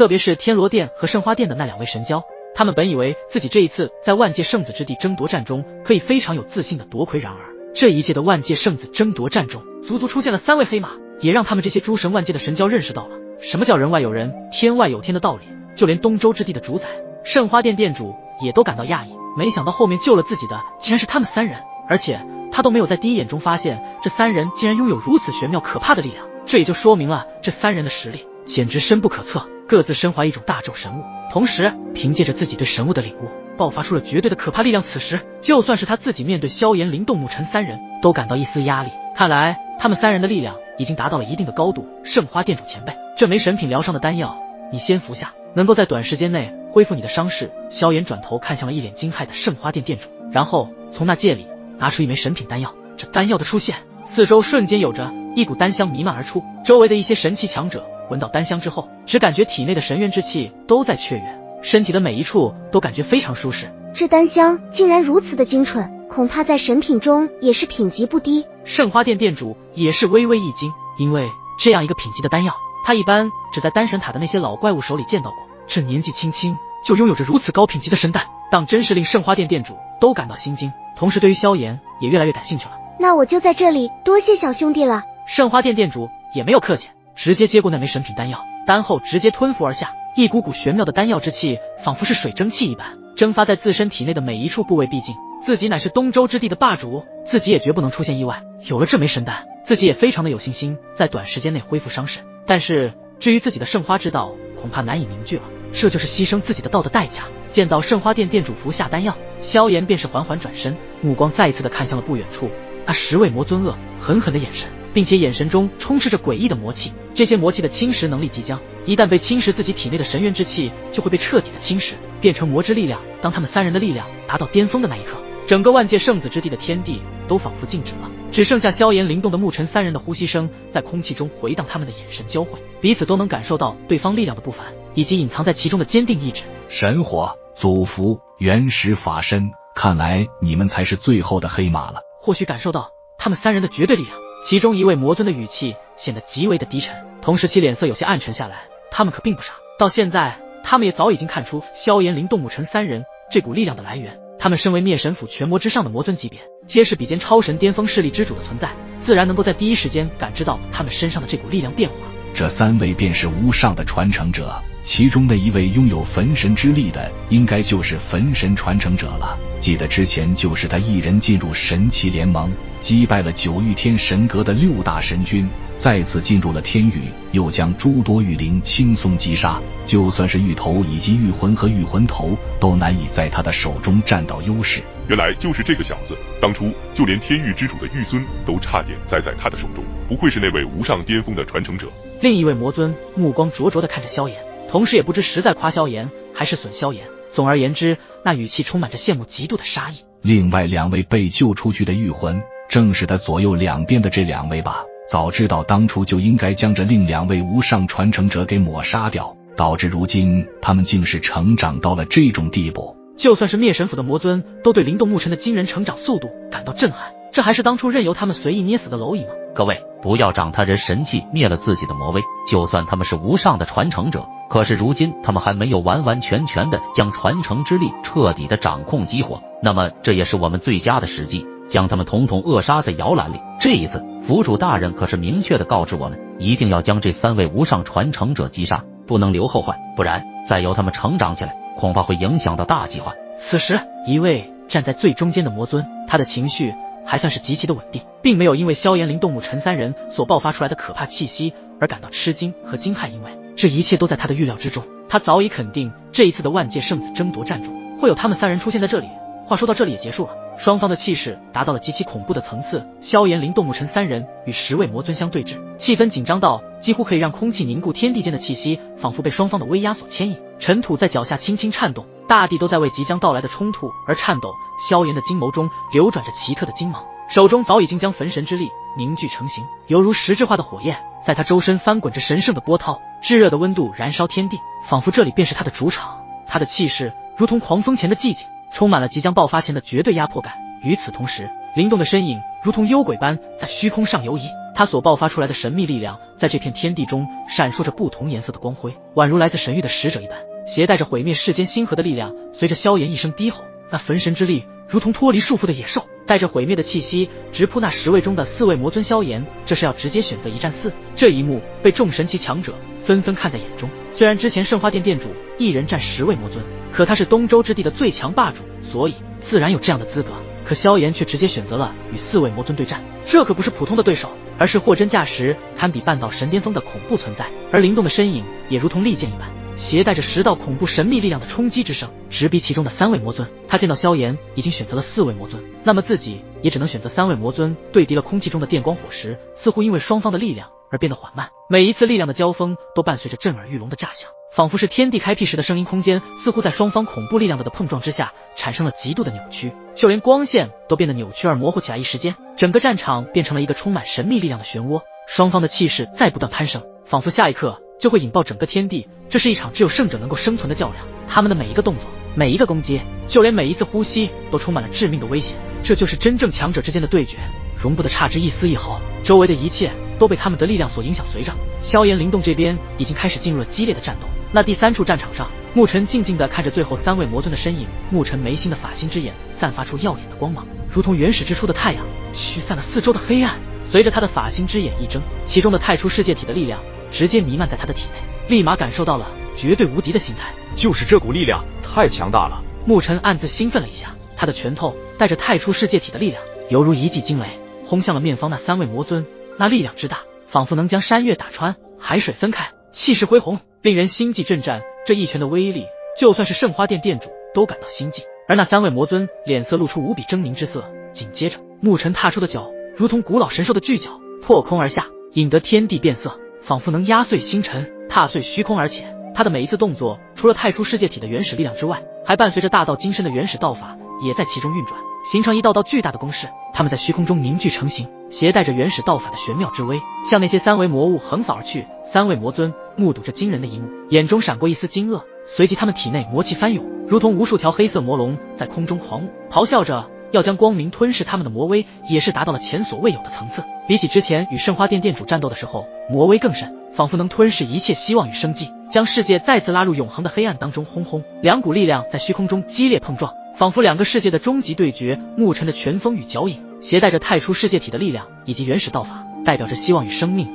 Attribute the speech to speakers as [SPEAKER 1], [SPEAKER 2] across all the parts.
[SPEAKER 1] 特别是天罗殿和圣花殿的那两位神蛟，他们本以为自己这一次在万界圣子之地争夺战中可以非常有自信的夺魁，然而这一届的万界圣子争夺战中，足足出现了3位黑马，也让他们这些诸神万界的神蛟认识到了什么叫人外有人，天外有天的道理。就连东周之地的主宰圣花殿殿主也都感到讶异，没想到后面救了自己的竟然是他们3人，而且他都没有在第一眼中发现这3人竟然拥有如此玄妙可怕的力量，这也就说明了这3人的实力简直深不可测，各自身怀一种大咒神物，同时凭借着自己对神物的领悟，爆发出了绝对的可怕力量。此时就算是他自己面对萧炎、灵动木尘3人都感到一丝压力，看来他们3人的力量已经达到了一定的高度。圣花殿主前辈，这枚神品疗伤的丹药你先服下，能够在短时间内恢复你的伤势。萧炎转头看向了一脸惊骇的圣花殿殿主，然后从那戒里拿出一枚神品丹药。这丹药的出现，四周瞬间有着一股丹香弥漫而出，周围的一些神器强者闻到丹香之后，只感觉体内的神元之气都在雀跃，身体的每一处都感觉非常舒适。
[SPEAKER 2] 这丹香竟然如此的精纯，恐怕在神品中也是品级不低。
[SPEAKER 1] 圣花殿殿主也是微微一惊，因为这样一个品级的丹药，他一般只在丹神塔的那些老怪物手里见到过，这年纪轻轻就拥有着如此高品级的神丹，当真是令圣花殿殿主都感到心惊，同时对于萧炎也越来越感兴趣了。
[SPEAKER 2] 那我就在这里多谢小兄弟了。
[SPEAKER 1] 圣花殿殿主也没有客气，直接接过那枚神品丹药，丹后直接吞服而下，一股股玄妙的丹药之气仿佛是水蒸气一般，蒸发在自身体内的每一处部位。毕竟自己乃是东周之地的霸主，自己也绝不能出现意外。有了这枚神丹，自己也非常的有信心在短时间内恢复伤势，但是至于自己的圣花之道恐怕难以凝聚了，这就是牺牲自己的道的代价。见到圣花殿殿主服下丹药，萧炎便是缓缓转身，目光再一次的看向了不远处那10位魔尊恶狠狠的眼神，并且眼神中充斥着诡异的魔气。这些魔气的侵蚀能力极强，一旦被侵蚀，自己体内的神元之气就会被彻底的侵蚀，变成魔之力量。当他们3人的力量达到巅峰的那一刻，整个万界圣子之地的天地都仿佛静止了，只剩下萧炎、灵动的沐尘3人的呼吸声在空气中回荡，他们的眼神交汇，彼此都能感受到对方力量的不凡，以及隐藏在其中的坚定意志。
[SPEAKER 3] 神火、祖符、原始法身，看来你们才是最后的黑马了。
[SPEAKER 1] 或许感受到他们3人的绝对力量，其中一位魔尊的语气显得极为的低沉，同时其脸色有些暗沉下来。他们可并不傻，到现在他们也早已经看出萧炎、灵动、沐尘3人这股力量的来源。他们身为灭神府全魔之上的魔尊级别，皆是比肩超神巅峰势力之主的存在，自然能够在第一时间感知到他们身上的这股力量变化。
[SPEAKER 3] 这3位便是无上的传承者，其中的一位拥有焚神之力的，应该就是焚神传承者了。记得之前就是他一人进入神器联盟，击败了9域天神阁的6大神君，再次进入了天域，又将诸多域灵轻松击杀。就算是域头以及域魂和域魂头，都难以在他的手中占到优势。
[SPEAKER 4] 原来就是这个小子，当初就连天域之主的玉尊都差点栽在他的手中，不愧是那位无上巅峰的传承者。
[SPEAKER 1] 另一位魔尊目光灼灼地看着萧炎，同时也不知实在夸萧炎还是损萧炎。总而言之，那语气充满着羡慕嫉妒的杀意。
[SPEAKER 3] 另外2位被救出去的玉魂，正是他左右两边的这2位吧？早知道当初就应该将这另2位无上传承者给抹杀掉，导致如今他们竟是成长到了这种地步。
[SPEAKER 1] 就算是灭神府的魔尊都对灵动沐尘的惊人成长速度感到震撼，这还是当初任由他们随意捏死的蝼蚁吗？
[SPEAKER 5] 各位不要仗他人神器灭了自己的魔威，就算他们是无上的传承者，可是如今他们还没有完完全全的将传承之力彻底的掌控激活，那么这也是我们最佳的时机，将他们统统扼杀在摇篮里。这一次府主大人可是明确的告知我们，一定要将这3位无上传承者击杀，不能留后患，不然再由他们成长起来，恐怕会影响到大计划。
[SPEAKER 1] 此时一位站在最中间的魔尊，他的情绪还算是极其的稳定，并没有因为萧炎、灵动、沐尘3人所爆发出来的可怕气息而感到吃惊和惊骇，因为这一切都在他的预料之中。他早已肯定这一次的万界圣子争夺战中会有他们3人出现在这里。话说到这里也结束了，双方的气势达到了极其恐怖的层次。萧炎、灵动、沐尘3人与10位魔尊相对峙，气氛紧张到几乎可以让空气凝固，天地间的气息仿佛被双方的威压所牵引，尘土在脚下轻轻颤动，大地都在为即将到来的冲突而颤抖。萧炎的金眸中流转着奇特的金芒，手中早已经将焚神之力凝聚成型，犹如实质化的火焰，在他周身翻滚着神圣的波涛，炙热的温度燃烧天地，仿佛这里便是他的主场。他的气势如同狂风前的寂静，充满了即将爆发前的绝对压迫感。与此同时，灵动的身影如同幽鬼般在虚空上游移，他所爆发出来的神秘力量在这片天地中闪烁着不同颜色的光辉，宛如来自神域的使者一般，携带着毁灭世间星河的力量。随着萧炎一声低吼，那焚神之力如同脱离束缚的野兽，带着毁灭的气息直扑那10位中的4位魔尊。萧炎这是要直接选择1战4，这一幕被众神奇强者纷纷看在眼中。虽然之前圣花殿殿主一人战10位魔尊，可他是东周之地的最强霸主，所以自然有这样的资格。可萧炎却直接选择了与4位魔尊对战，这可不是普通的对手，而是货真价实堪比半道神巅峰的恐怖存在。而灵动的身影也如同利剑一般，携带着10道恐怖神秘力量的冲击之声，直逼其中的3位魔尊。他见到萧炎已经选择了4位魔尊，那么自己也只能选择3位魔尊对敌了。空气中的电光火石似乎因为双方的力量而变得缓慢，每一次力量的交锋都伴随着震耳欲聋的炸响，仿佛是天地开辟时的声音。空间似乎在双方恐怖力量的碰撞之下产生了极度的扭曲，就连光线都变得扭曲而模糊起来。一时间，整个战场变成了一个充满神秘力量的漩涡，双方的气势在不断攀升，仿佛下一刻就会引爆整个天地。这是一场只有胜者能够生存的较量，他们的每一个动作，每一个攻击，就连每一次呼吸都充满了致命的危险。这就是真正强者之间的对决，容不得差之一丝一毫，周围的一切都被他们的力量所影响。随着萧炎灵动这边已经开始进入了激烈的战斗，那第3处战场上，沐尘静静地看着最后3位魔尊的身影。沐尘眉心的法心之眼散发出耀眼的光芒，如同原始之初的太阳，驱散了四周的黑暗。随着他的法心之眼一睁，其中的太初世界体的力量直接弥漫在他的体内，立马感受到了绝对无敌的心态。
[SPEAKER 6] 就是这股力量太强大了。
[SPEAKER 1] 沐尘暗自兴奋了一下，他的拳头带着太初世界体的力量，犹如一记惊雷，轰向了面方那3位魔尊。那力量之大，仿佛能将山岳打穿，海水分开，气势恢宏，令人心悸震颤。这一拳的威力，就算是圣花殿殿主都感到心悸。而那3位魔尊脸色露出无比狰狞之色，紧接着沐尘踏出的脚如同古老神兽的巨脚，破空而下，引得天地变色，仿佛能压碎星辰，踏碎虚空。而且他的每一次动作，除了太初世界体的原始力量之外，还伴随着大道金身的原始道法也在其中运转，形成一道道巨大的攻势。他们在虚空中凝聚成型，携带着原始道法的玄妙之威，向那些3维魔物横扫而去。3位魔尊目睹着惊人的一幕，眼中闪过一丝惊愕，随即他们体内魔气翻涌，如同无数条黑色魔龙在空中狂舞，咆哮着要将光明吞噬。他们的魔威也是达到了前所未有的层次，比起之前与圣花殿殿主战斗的时候，魔威更甚，仿佛能吞噬一切希望与生机，将世界再次拉入永恒的黑暗当中。轰轰，两股力量在虚空中激烈碰撞，仿佛2个世界的终极对决。沐尘的拳风与脚影，携带着太初世界体的力量以及原始道法，代表着希望与生命。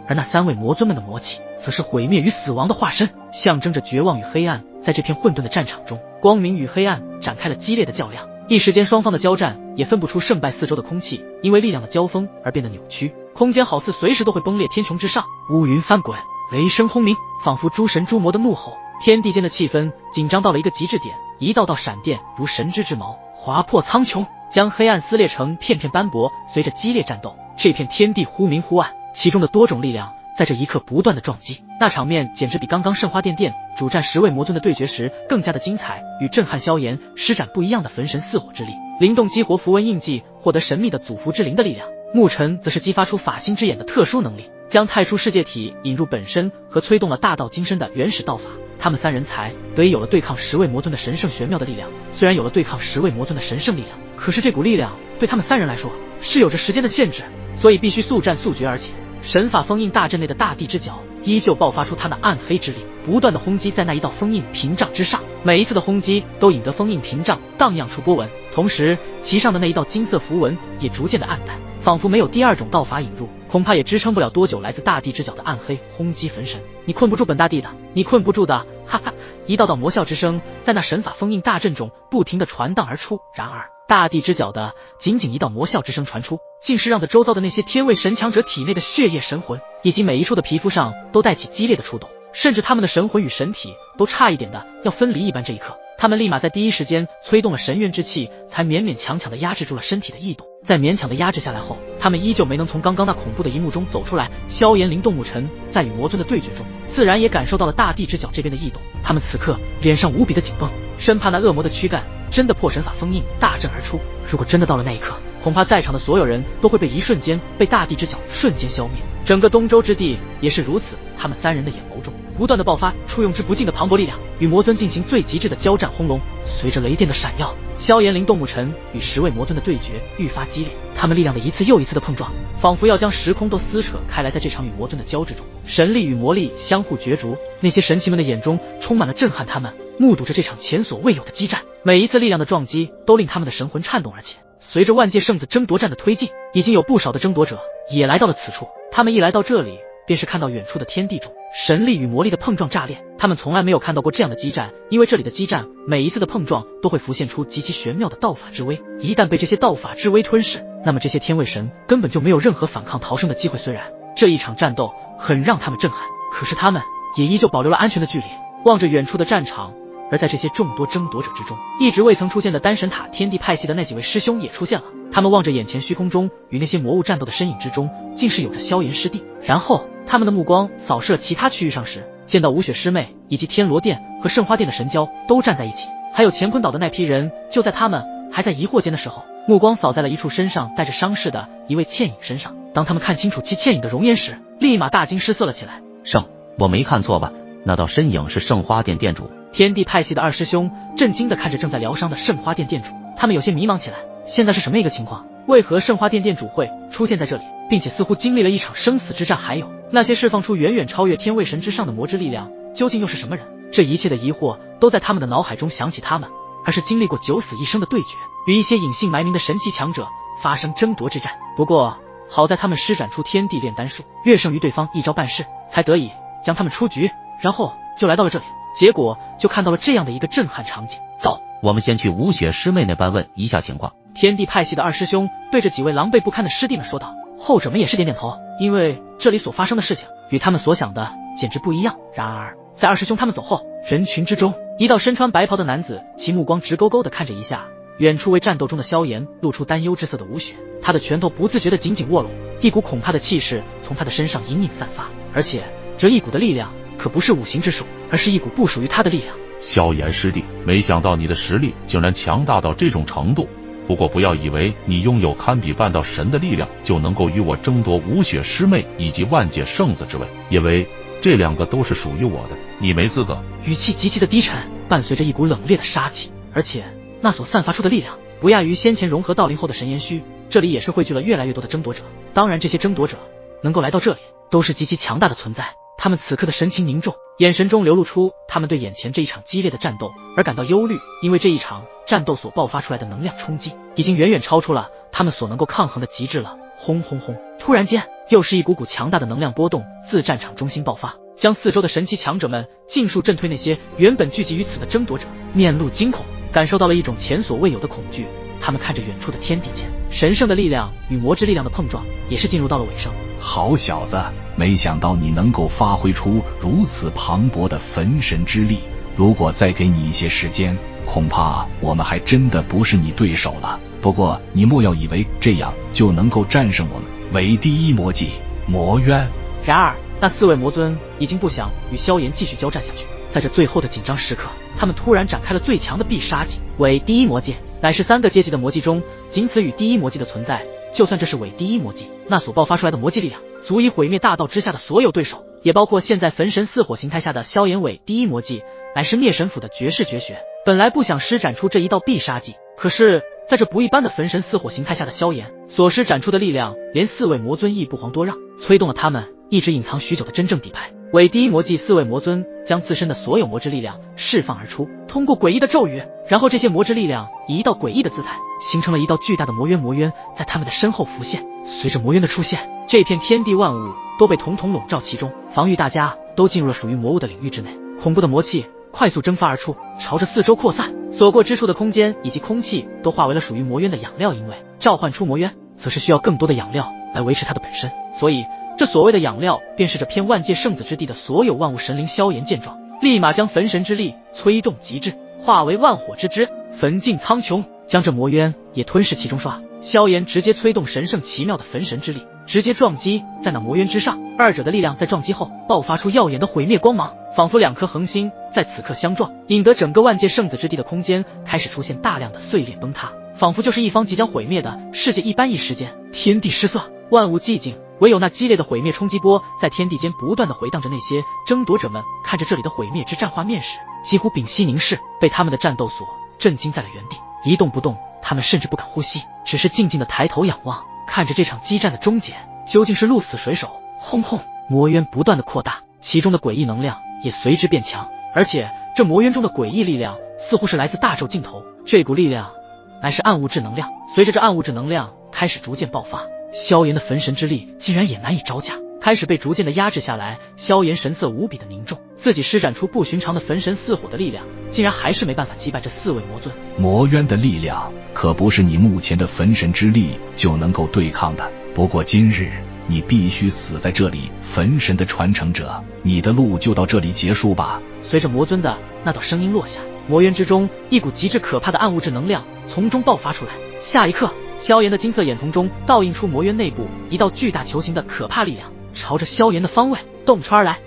[SPEAKER 1] 而那3位魔尊们的魔气，则是毁灭与死亡的化身，象征着绝望与黑暗。在这片混沌的战场中，光明与黑暗展开了激烈的较量。一时间，双方的交战也分不出胜败。四周的空气因为力量的交锋而变得扭曲，空间好似随时都会崩裂。天穹之上，乌云翻滚，雷声轰鸣，仿佛诸神诸魔的怒吼。天地间的气氛紧张到了一个极致点，一道道闪电如神之之矛，划破苍穹，将黑暗撕裂成片片斑驳。随着激烈战斗，这片天地忽明忽暗，其中的多种力量在这一刻不断的撞击，那场面简直比刚刚圣花殿殿主战10位魔尊的对决时更加的精彩与震撼。萧炎施展不一样的焚神4火之力，灵动激活符文印记，获得神秘的祖符之灵的力量。沐尘则是激发出法心之眼的特殊能力，将太初世界体引入本身和催动了大道金身的原始道法。他们3人才得以有了对抗10位魔尊的神圣玄妙的力量。虽然有了对抗10位魔尊的神圣力量，可是这股力量对他们3人来说是有着时间的限制，所以必须速战速决。而且神法封印大阵内的大地之角依旧爆发出它那暗黑之力，不断的轰击在那一道封印屏障之上。每一次的轰击都引得封印屏障荡漾出波纹，同时其上的那一道金色符文也逐渐的暗淡，仿佛没有第2种道法引入，恐怕也支撑不了多久。来自大地之角的暗黑轰击焚神，你困不住本大帝的，你困不住的，哈哈！一道道魔笑之声在那神法封印大阵中不停的传荡而出。然而大地之角的仅仅一道魔笑之声传出，竟是让得周遭的那些天位神强者体内的血液神魂以及每一处的皮肤上都带起激烈的触动，甚至他们的神魂与神体都差一点的要分离一般。这一刻，他们立马在第一时间催动了神渊之气，才勉勉强强的压制住了身体的异动。在勉强的压制下来后，他们依旧没能从刚刚那恐怖的一幕中走出来。萧炎灵动沐尘在与魔尊的对决中，自然也感受到了大地之角这边的异动。他们此刻脸上无比的紧绷，生怕那恶魔的躯干真的破神法封印大阵而出。如果真的到了那一刻，恐怕在场的所有人都会被一瞬间被大地之角瞬间消灭，整个东周之地也是如此。他们3人的眼眸中不断的爆发出用之不尽的磅礴力量，与魔尊进行最极致的交战轰隆。随着雷电的闪耀，萧炎、灵动母尘与10位魔尊的对决愈发激烈，他们力量的一次又一次的碰撞，仿佛要将时空都撕扯开来。在这场与魔尊的交织中，神力与魔力相互角逐，那些神奇们的眼中充满了震撼，他们目睹着这场前所未有的激战，每一次力量的撞击都令他们的神魂颤动。而且随着万界圣子争夺战的推进，已经有不少的争夺者也来到了此处。他们一来到这里，便是看到远处的天地中神力与魔力的碰撞炸裂。他们从来没有看到过这样的激战，因为这里的激战每一次的碰撞都会浮现出极其玄妙的道法之威，一旦被这些道法之威吞噬，那么这些天位神根本就没有任何反抗逃生的机会。虽然这一场战斗很让他们震撼，可是他们也依旧保留了安全的距离，望着远处的战场。而在这些众多争夺者之中，一直未曾出现的丹神塔天地派系的那几位师兄也出现了。他们望着眼前虚空中与那些魔物战斗的身影之中，竟是有着萧炎师弟。然后他们的目光扫射其他区域上时，见到无雪师妹以及天罗殿和圣花殿的神蛟都站在一起，还有乾坤岛的那批人。就在他们还在疑惑间的时候，目光扫在了一处身上带着伤势的一位倩影身上。当他们看清楚其倩影的容颜时，立马大惊失色了起来。
[SPEAKER 5] 我没看错吧？那道身影是圣花殿殿主。
[SPEAKER 1] 天地派系的二师兄震惊地看着正在疗伤的圣花殿殿主，他们有些迷茫起来。现在是什么一个情况？为何圣花殿殿主会出现在这里，并且似乎经历了一场生死之战？还有那些释放出远远超越天位神之上的魔之力量，究竟又是什么人？这一切的疑惑都在他们的脑海中响起。他们还是经历过九死一生的对决，与一些隐姓埋名的神奇强者发生争夺之战。不过好在他们施展出天地炼丹术，略胜于对方一招半式，才得以将他们出局。然后就来到了这里，结果就看到了这样的一个震撼场景。
[SPEAKER 5] 走，我们先去吴雪师妹那班问一下情况。
[SPEAKER 1] 天地派系的二师兄对着几位狼狈不堪的师弟们说道，后者们也是点点头，因为这里所发生的事情与他们所想的简直不一样。然而在二师兄他们走后，人群之中一道身穿白袍的男子，其目光直勾勾地看着一下远处为战斗中的萧炎，露出担忧之色的吴雪。他的拳头不自觉地紧紧握拢，一股恐怕的气势从他的身上隐隐散发，而且这一股的力量可不是五行之术，而是一股不属于他的力量。
[SPEAKER 7] 萧炎师弟，没想到你的实力竟然强大到这种程度，不过不要以为你拥有堪比半道神的力量就能够与我争夺吴雪师妹以及万界圣子之位，因为这两个都是属于我的，你没资格。
[SPEAKER 1] 语气极其的低沉，伴随着一股冷冽的杀气，而且那所散发出的力量不亚于先前融合道灵后的神炎虚。这里也是汇聚了越来越多的争夺者，当然这些争夺者能够来到这里都是极其强大的存在。他们此刻的神情凝重，眼神中流露出他们对眼前这一场激烈的战斗而感到忧虑，因为这一场战斗所爆发出来的能量冲击已经远远超出了他们所能够抗衡的极致了。轰轰轰！突然间，又是一股股强大的能量波动自战场中心爆发，将四周的神奇强者们尽数震退。那些原本聚集于此的争夺者面露惊恐，感受到了一种前所未有的恐惧。他们看着远处的天地间，神圣的力量与魔之力量的碰撞也是进入到了尾声。
[SPEAKER 3] 好小子，没想到你能够发挥出如此磅礴的焚神之力，如果再给你一些时间，恐怕我们还真的不是你对手了。不过你莫要以为这样就能够战胜我们为第一魔技魔渊。
[SPEAKER 1] 然而那4位魔尊已经不想与萧炎继续交战下去，在这最后的紧张时刻，他们突然展开了最强的必杀技伪第一魔技，乃是3个阶级的魔技中仅此与第一魔技的存在。就算这是伪第一魔技，那所爆发出来的魔技力量足以毁灭大道之下的所有对手，也包括现在焚神4火形态下的萧炎。伪第一魔技乃是灭神府的绝世绝学，本来不想施展出这一道必杀技，可是在这不一般的焚神4火形态下的萧炎所施展出的力量，连4位魔尊亦不遑多让，催动了他们一直隐藏许久的真正底牌。伪第一魔技，4位魔尊将自身的所有魔之力量释放而出，通过诡异的咒语，然后这些魔之力量以一道诡异的姿态形成了一道巨大的魔渊。魔渊在他们的身后浮现，随着魔渊的出现，这片天地万物都被统统笼罩其中，防御大家都进入了属于魔物的领域之内。恐怖的魔气快速蒸发而出，朝着四周扩散，所过之处的空间以及空气都化为了属于魔渊的养料。因为召唤出魔渊则是需要更多的养料来维持它的本身，所以这所谓的养料便是这片万界圣子之地的所有万物神灵。萧炎见状，立马将焚神之力催动极致，化为万火之汁，焚尽苍穹，将这魔渊也吞噬其中。萧炎直接催动神圣奇妙的焚神之力，直接撞击在那魔渊之上，二者的力量在撞击后爆发出耀眼的毁灭光芒，仿佛2颗恒星在此刻相撞，引得整个万界圣子之地的空间开始出现大量的碎裂崩塌，仿佛就是一方即将毁灭的世界一般。一时间天地失色，万物寂静，唯有那激烈的毁灭冲击波在天地间不断的回荡着。那些争夺者们看着这里的毁灭之战画面时，几乎屏息凝视，被他们的战斗所震惊在了原地，一动不动。他们甚至不敢呼吸，只是静静的抬头仰望，看着这场激战的终结究竟是鹿死谁手。轰轰，魔渊不断的扩大，其中的诡异能量也随之变强，而且这魔渊中的诡异力量似乎是来自大咒尽头。这股力量乃是暗物质能量，随着这暗物质能量开始逐渐爆发，萧炎的焚神之力竟然也难以招架，开始被逐渐的压制下来。萧炎神色无比的凝重，自己施展出不寻常的焚神似火的力量，竟然还是没办法击败这4位魔尊。
[SPEAKER 3] 魔渊的力量可不是你目前的焚神之力就能够对抗的，不过今日你必须死在这里，焚神的传承者，你的路就到这里结束吧。
[SPEAKER 1] 随着魔尊的那道声音落下，魔渊之中一股极致可怕的暗物质能量从中爆发出来。下一刻，萧炎的金色眼瞳中倒映出魔渊内部一道巨大球形的可怕力量，朝着萧炎的方位洞穿而来。